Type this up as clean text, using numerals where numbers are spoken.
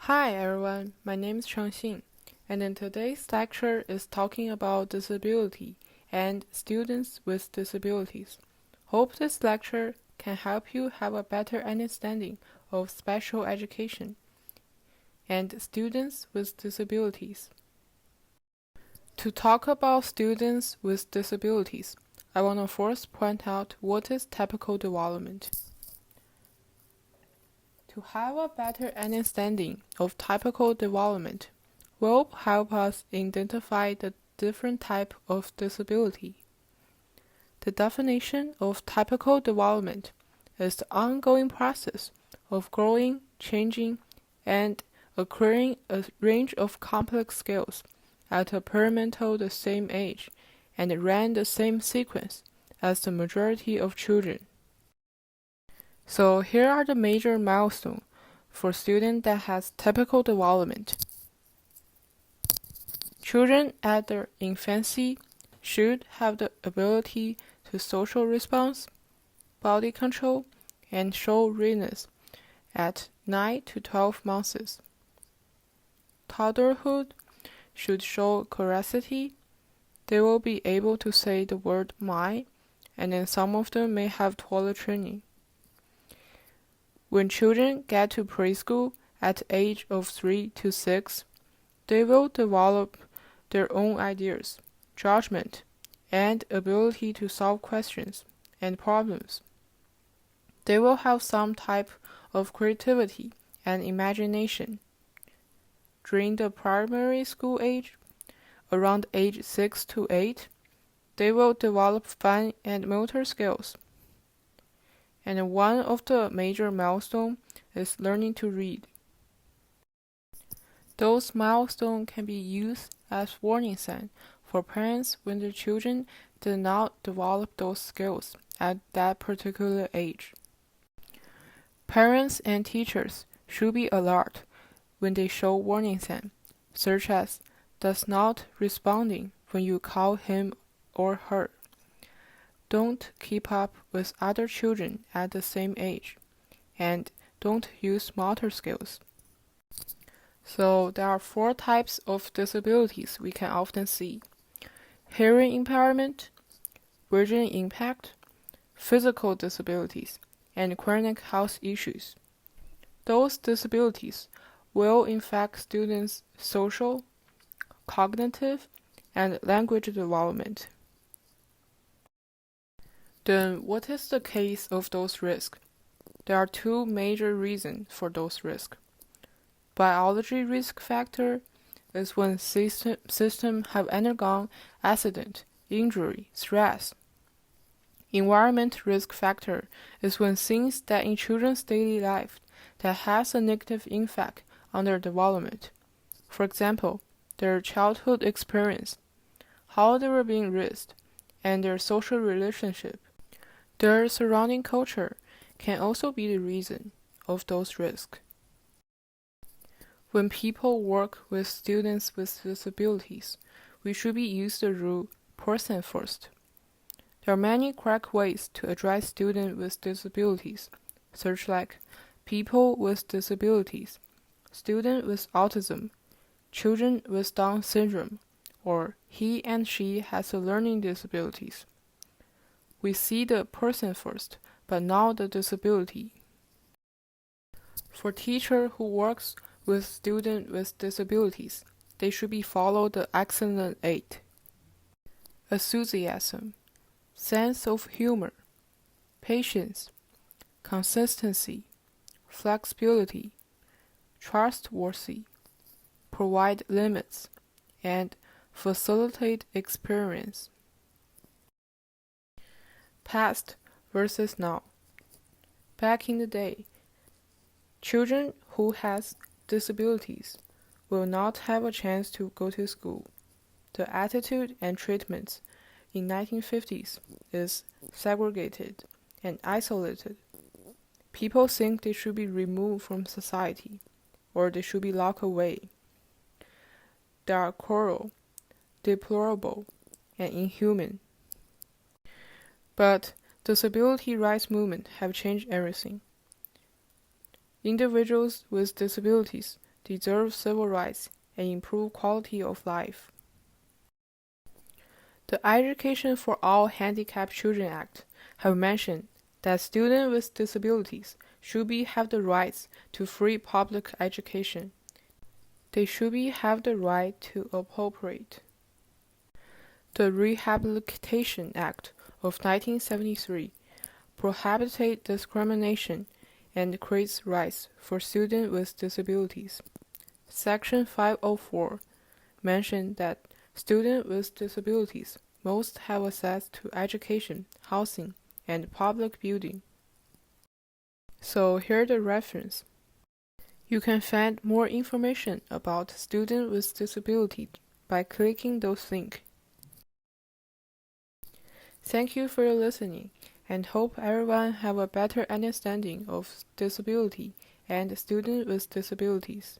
Hi everyone, my name is Changxin, and in today's lecture is talking about disability and students with disabilities. Hope this lecture can help you have a better understanding of special education and students with disabilities. To talk about students with disabilities, I want to first point out what is typical development. To have a better understanding of typical development will help us identify the different type of disability. The definition of typical development is the ongoing process of growing, changing, and acquiring a range of complex skills at approximately the same age and run the same sequence as the majority of children. So here are the major milestones for student that has typical development. Children at their infancy should have the ability to social response, body control, and show readiness at 9 to 12 months. Toddlerhood should show curiosity. They will be able to say the word my, and then some of them may have toilet training. When children get to preschool at the age of 3 to 6, they will develop their own ideas, judgment, and ability to solve questions and problems. They will have some type of creativity and imagination. During the primary school age, around age 6 to 8, they will develop fine and motor skills. And one of the major milestones is learning to read. Those milestones can be used as warning signs for parents when their children did not develop those skills at that particular age. Parents and teachers should be alert when they show warning signs, such as does not responding when you call him or her. Don't keep up with other children at the same age, and don't use motor skills. So there are 4 types of disabilities we can often see: hearing impairment, vision impact, physical disabilities, and chronic health issues. Those disabilities will affect students' social, cognitive, and language development. Then what is the case of those risks? There are 2 major reasons for those risks. Biology risk factor is when systems have undergone accident, injury, stress. Environment risk factor is when things that in children's daily life that has a negative effect on their development. For example, their childhood experience, how they were being raised, and their social relationship. Their surrounding culture can also be the reason of those risks. When people work with students with disabilities, we should be use the rule person first. There are many correct ways to address students with disabilities, such like people with disabilities, student with autism, children with Down syndrome, or he and she has a learning disabilities. We see the person first, but not the disability. For teacher who works with students with disabilities, they should be follow the excellent 8. Enthusiasm, sense of humor, patience, consistency, flexibility, trustworthy, provide limits, and facilitate experience. Past versus now. Back in the day, children who has disabilities will not have a chance to go to school. The attitude and treatments in 1950s is segregated and isolated. People think they should be removed from society, or they should be locked away. They are cruel, deplorable, and inhuman. But disability rights movement have changed everything. Individuals with disabilities deserve civil rights and improve quality of life. The Education for All Handicapped Children Act have mentioned that students with disabilities should have the rights to free public education. They should have the right to appropriate. The Rehabilitation Act of 1973 prohibited discrimination and creates rights for students with disabilities. Section 504 mentioned that students with disabilities must have access to education, housing, and public building. So here's the reference. You can find more information about students with disabilities by clicking those links. Thank you for listening, and hope everyone have a better understanding of disability and students with disabilities.